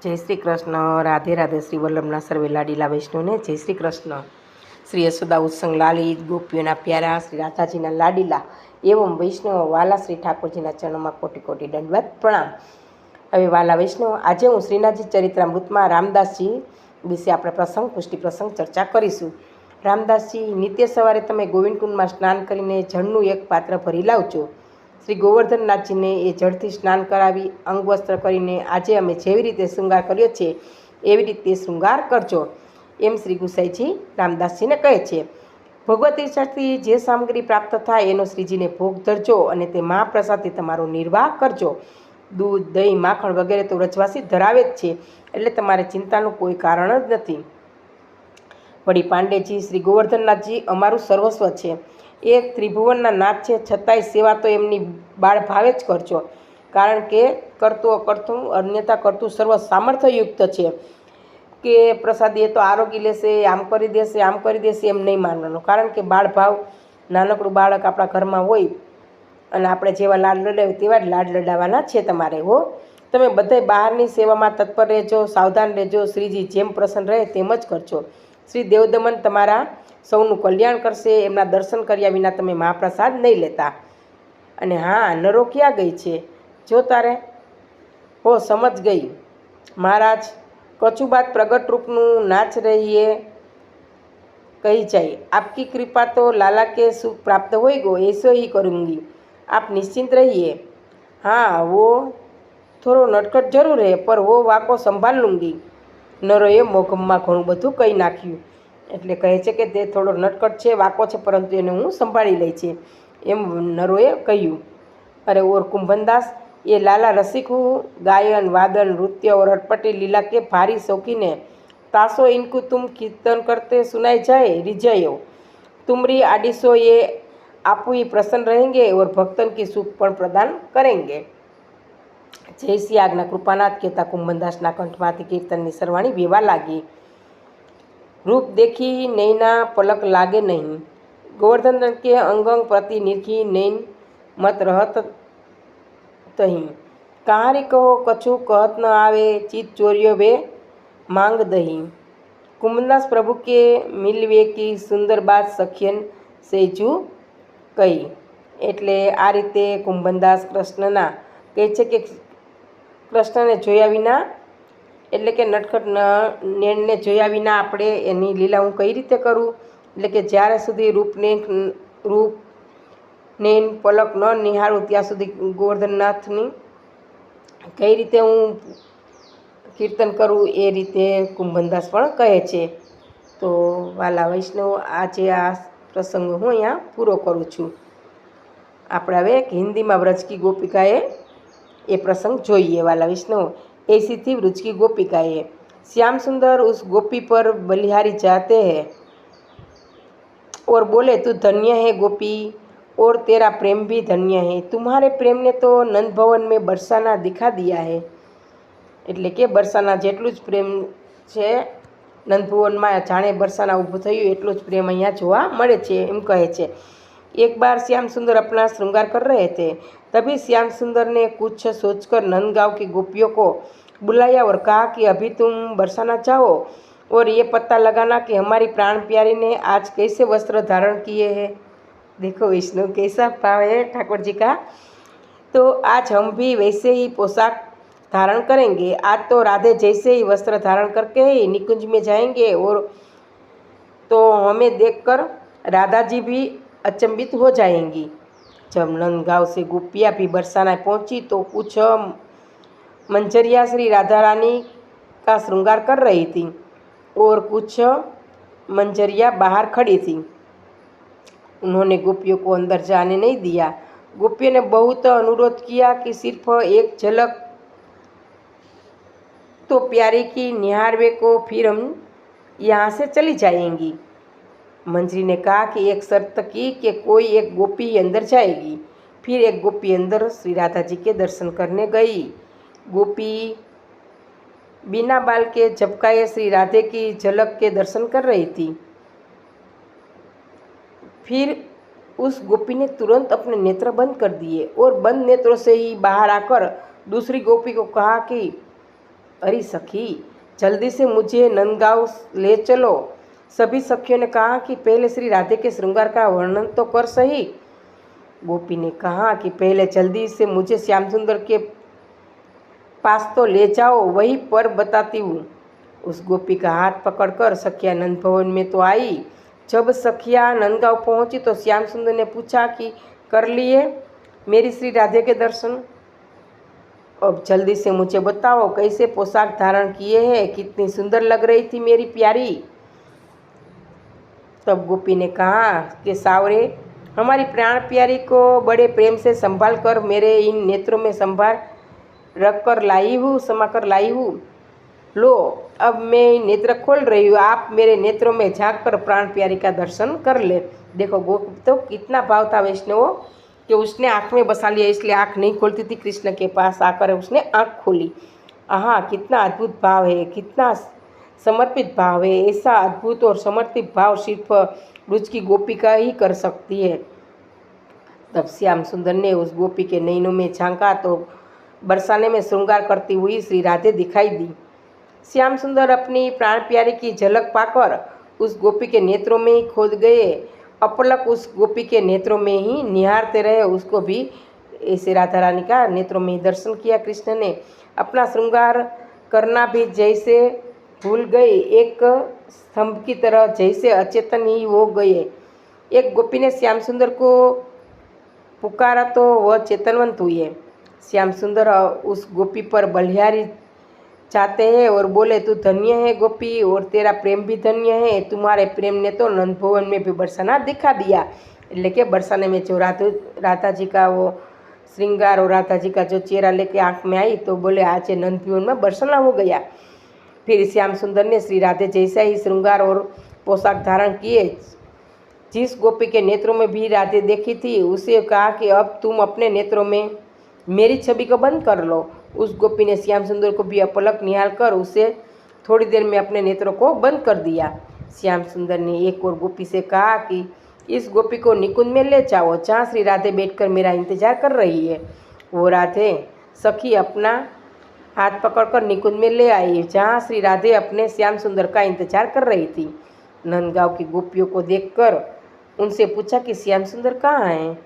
जय श्री कृष्ण। राधे राधे। श्री वल्लभना सर्वे लाडीला वैष्णवने जय श्री कृष्ण। श्री यशोदा उत्संग लालित गोपीओना प्यारा श्री राधाजीना लाडीला एवं वैष्णव वाला श्री ठाकुरजीना चरणों कोटि कोटि दंडवत प्रणाम। हवे वाला वैष्णव, आज हूँ श्रीनाथजी चरित्रामृत में रामदासजी विषे આપણે પ્રસંગ પુષ્ટિ પ્રસંગ ચર્ચા કરીશું। રામદાસજી, નિત્ય સવારે તમે ગોવિંદકુંડમાં સ્નાન કરીને જળનું એક પાત્ર ભરી લાવજો। શ્રી ગોવર્ધનનાથજીને એ જળથી સ્નાન કરાવી અંગવસ્ત્ર કરીને આજે અમે જેવી રીતે શૃંગાર કર્યો છે એવી રીતે શૃંગાર કરજો, એમ શ્રી ગુસાઈજી રામદાસજીને કહે છે। ભગવતી ઈચ્છાથી જે સામગ્રી પ્રાપ્ત થાય એનો શ્રીજીને ભોગ ધરજો અને તે મહાપ્રસાદથી તમારો નિર્વાહ કરજો। दूध, दही, माखण वगैरह तो रजवासी धरावे ज छे, एटले तमारे चिंतानुं कोई कारण ज नथी। वળી પાંડેજી, श्री गोवर्धननाथजी अमारुं सर्वस्व छे, एक त्रिभुवनना नाथ छे, छतांय सेवा तो एमनी बाळ भावे ज करजो, कारण के करतुं अकर्तुं अन्यथा करतुं सर्व सामर्थ्ययुक्त छे के प्रसादी तो आरोगी लेशे, आम करी देशे एम नहीं मानवानुं। कारण के बाळ भाव नानकड़ुं बाळक आपणा घरमां होय અને આપણે જેવા લાડ લડાવી તેવા જ લાડ લડાવવાના છે તમારે હો। તમે બધાય બહારની સેવામાં તત્પર રહેજો, સાવધાન રહેજો। શ્રીજી જેમ પ્રસન્ન રહે તેમ જ કરજો। શ્રી દેવદમન તમારા સૌનું કલ્યાણ કરશે, એમના દર્શન કર્યા વિના તમે મહાપ્રસાદ નહીં લેતા। અને હા, નરો ક્યાં ગઈ છે જો તારે હો સમજ ગઈ મહારાજ, કચુબાત પ્રગટ રૂપનું નાચ રહીએ कही जाए, आपकी कृपा तो लाला के सुख प्राप्त होएगो, ऐसो ही करूँगी, आप निश्चिंत रहिए। हाँ, वो थोड़ो नटखट जरूर है, पर वो वाको संभाल लूँगी। नरोए मोघमમાં ઘણું બધું કહી નાખ્યું, એટલે કહે છે કે તે થોડો નટખટ છે, વાકો છે, પરંતુ એને હું સંભાળી લઈ છે, એમ નરોએ કહ્યું। अरे और कुंभनदास, ये लाला रसिक हूँ, गायन वादन नृत्य और अटपटी लीला के भारी शौकीन है। तासो इनको तुम कीर्तन करते सुनाई जाए रिझायो, तुमरी आडिसो ये आपू ही प्रसन्न रहेंगे और भक्तन की सुख पण प्रदान करेंगे। जय श्री आज्ञा कृपानाथ कहता कुंभनदासना कंठमांथी कीर्तननी सरवाणी वेवा लागी। रूप देखी नैना पलक लागे नहीं, गोवर्धन के अंग प्रति निरखी नैन मत रहत तही। कहारी कहो कछु कहत न आवे, चित चोरियो वे मांग दही। कुंभनदास प्रभु के मिलवे की सुंदर बात सखियन सेजू कही। एटले आ रीते कुंभनदास कृष्णना कहे छे के कृष्णने जोया विना एटले के नटखट नेणने जोया विना आपणे एनी लीला हूँ कई रीते करूँ, एटले के ज्यारे सुधी रूप नेन पलक न निहाळुं त्यां सुधी गोवर्धननाथनी कई रीते हूँ कीर्तन करूँ ए रीते कुंभनदास पण कहे छे। तो वाला वैष्णव, आज आ प्रसंग हूँ अहींया पूरो करूँ छूँ। આપણે હવે એક હિન્દીમાં વ્રજ की गोपिकाए એ પ્રસંગ જોઈએ। वाला वैष्णव, ऐसी थी व्रज की गोपिकाए, श्याम सुंदर उस गोपी पर बलिहारी जाते हैं और बोले, तू धन्य है गोपी और तेरा प्रेम भी धन्य है, तुम्हारे प्रेम ने तो नंद भवन में बरसाना दिखा दिया है। એટલે કે બરસાના જેટલું જ પ્રેમ છે નંદભુવનમાં, જાણે બરસાના ઊભું થયું એટલું જ પ્રેમ અહીંયા જોવા મળે છે, એમ કહે છે। एक बार श्याम सुंदर अपना श्रृंगार कर रहे थे, तभी श्याम सुंदर ने कुछ सोचकर नंदगांव की गोपियों को बुलाया और कहा कि अभी तुम बरसाना जाओ और ये पता लगाना कि हमारी प्राण प्यारी ने आज कैसे वस्त्र धारण किए हैं। देखो विष्णु, कैसा भाव है ठाकुर जी का। तो आज हम भी वैसे ही पोशाक धारण करेंगे। आज तो राधे जैसे ही वस्त्र धारण करके ही निकुंज में जाएंगे, और तो हमें देखकर राधा जी भी अचंभित हो जाएंगी। जब नंदगांव से गोपियाँ भी बरसाना पहुँची तो कुछ मंजरिया श्री राधा रानी का श्रृंगार कर रही थी और कुछ मंजरिया बाहर खड़ी थी। उन्होंने गोपियों को अंदर जाने नहीं दिया। गोपियों ने बहुत अनुरोध किया कि सिर्फ एक झलक तो प्यारी की निहारवे को, फिर हम यहाँ से चली जाएंगी। मंजरी ने कहा कि एक शर्त की कि कोई एक गोपी अंदर जाएगी। फिर एक गोपी अंदर श्री राधा जी के दर्शन करने गई। गोपी बिना बाल के झपकाए श्री राधे की झलक के दर्शन कर रही थी। फिर उस गोपी ने तुरंत अपने नेत्र बंद कर दिए और बंद नेत्रों से ही बाहर आकर दूसरी गोपी को कहा कि अरे सखी, जल्दी से मुझे नंदगांव ले चलो। सभी सखियों ने कहा कि पहले श्री राधे के श्रृंगार का वर्णन तो कर सही। गोपी ने कहा कि पहले जल्दी से मुझे श्याम सुंदर के पास तो ले जाओ, वहीं पर बताती हूँ। उस गोपी का हाथ पकड़कर सखिया नंद भवन में तो आई। जब सखिया नंदगांव पहुंची तो श्याम सुंदर ने पूछा कि कर लिए मेरी श्री राधे के दर्शन? अब जल्दी से मुझे बताओ, कैसे पोशाक धारण किए हैं, कितनी सुंदर लग रही थी मेरी प्यारी। तब गोपी ने कहा कि सावरे, हमारी प्राण प्यारी को बड़े प्रेम से संभाल कर मेरे इन नेत्रों में संभाल रख कर लाई हूँ, समा कर लाई हूँ। लो, अब मैं नेत्र खोल रही हूँ, आप मेरे नेत्रों में झांक कर प्राण प्यारी का दर्शन कर ले। देखो गोपी तो कितना भाव था वैष्णव कि उसने आँख में बसा लिया, इसलिए आँख नहीं खोलती थी। कृष्ण के पास आकर उसने आँख खोली। हाँ, कितना अद्भुत भाव है, कितना समर्पित भाव है। ऐसा अद्भुत और समर्पित भाव सिर्फ ब्रज की गोपिका ही कर सकती है। तब श्याम सुंदर ने उस गोपी के नैनों में झांका तो बरसाने में श्रृंगार करती हुई श्री राधे दिखाई दी। श्याम सुंदर अपनी प्राण प्यारी की झलक पाकर उस गोपी के नेत्रों में ही खोद गए। अपलक उस गोपी के नेत्रों में ही निहारते रहे। उसको भी ऐसे राधा रानी का नेत्रों में ही दर्शन किया। कृष्ण ने अपना श्रृंगार करना भी जैसे भूल गए, एक स्तंभ की तरह जैसे अचेतन ही हो गए। एक गोपी ने श्याम सुंदर को पुकारा तो वह चेतनवंत हुए। श्याम सुंदर उस गोपी पर बलिहारी चाहते हैं और बोले, तू धन्य है गोपी, और तेरा प्रेम भी धन्य है। तुम्हारे प्रेम ने तो नंद भवन में भी बरसाना दिखा दिया। એટલે કે बरसाने में जो राधा जी का वो श्रृंगार और राधा जी का जो चेहरा लेके आँख में आई तो बोले, आज नंद भवन में बरसाना हो गया। फिर श्याम सुंदर ने श्री राधे जैसा ही श्रृंगार और पोशाक धारण किए। जिस गोपी के नेत्रों में भी राधे देखी थी उसे कहा कि अब तुम अपने नेत्रों में मेरी छवि को बंद कर लो। उस गोपी ने श्याम सुंदर को भी अपलक निहाल कर उसे थोड़ी देर में अपने नेत्रों को बंद कर दिया। श्याम सुंदर ने एक और गोपी से कहा कि इस गोपी को निकुंज में ले जाओ, जहाँ श्री राधे बैठकर मेरा इंतजार कर रही है। वो राधे सखी अपना हाथ पकड़कर निकुंज में ले आई, जहाँ श्री राधे अपने श्याम सुंदर का इंतजार कर रही थी। नंदगांव की गोपियों को देखकर उनसे पूछा कि श्याम सुंदर कहाँ हैं।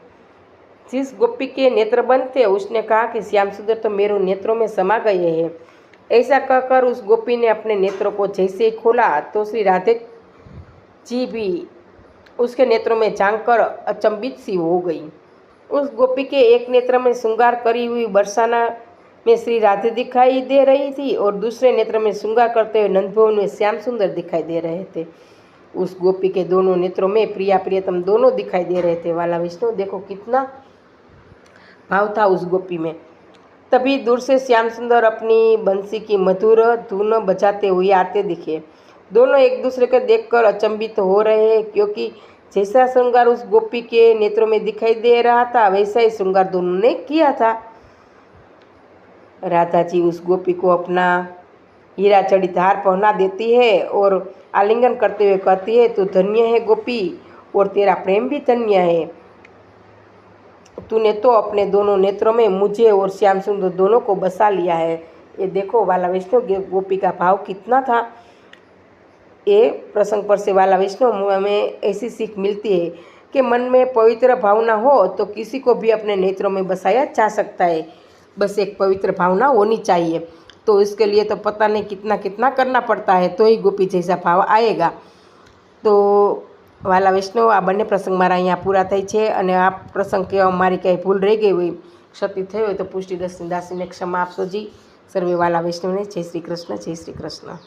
जिस गोपी के नेत्र बंद थे उसने कहा कि श्याम सुंदर तो मेरे नेत्रों में समा गए हैं। ऐसा कहकर उस गोपी ने अपने नेत्रों को जैसे ही खोला तो श्री राधे जी भी उसके नेत्रों में झांक कर अचंभित सी हो गई। उस गोपी के एक नेत्र में श्रृंगार करी हुई बरसाना में श्री राधे दिखाई दे रही थी और दूसरे नेत्र में श्रृंगार करते हुए नंदभवन में श्याम सुंदर दिखाई दे रहे थे। उस गोपी के दोनों नेत्रों में प्रिया प्रियतम दोनों दिखाई दे रहे थे। वाला विष्णु, देखो कितना भाव था उस गोपी में। तभी दूर से श्याम सुंदर अपनी बंसी की मधुर धुन बजाते हुए आते दिखे। दोनों एक दूसरे को देखकर अचंभित हो रहे हैं, क्योंकि जैसा श्रृंगार उस गोपी के नेत्रों में दिखाई दे रहा था वैसा ही श्रृंगार दोनों ने किया था। राधा जी उस गोपी को अपना हीरा जड़ित हार पहना देती है और आलिंगन करते हुए कहती है, तू धन्य है गोपी और तेरा प्रेम भी धन्य है। तूने तो अपने दोनों नेत्रों में मुझे और श्याम सुंदर दोनों को बसा लिया है। ये देखो वाला विष्णु, गोपी का भाव कितना था। ये प्रसंग पर से वाला विष्णु हमें ऐसी सीख मिलती है कि मन में पवित्र भावना हो तो किसी को भी अपने नेत्रों में बसाया जा सकता है। बस एक पवित्र भावना होनी चाहिए। तो इसके लिए तो पता नहीं कितना कितना करना पड़ता है, तो ही गोपी जैसा भाव आएगा। तो वाला विष्णु, आ બંને પ્રસંગ મારા અહીંયા પૂરા થાય છે અને આ પ્રસંગ કહેવામાં મારી કંઈ ભૂલ રહી ગઈ હોય, ક્ષતિ થઈ હોય તો પુષ્ટિ દાસીને ક્ષમા આપશો જી. સર્વે વાલા વિષ્ણુને જય શ્રી કૃષ્ણ, જય શ્રી કૃષ્ણ.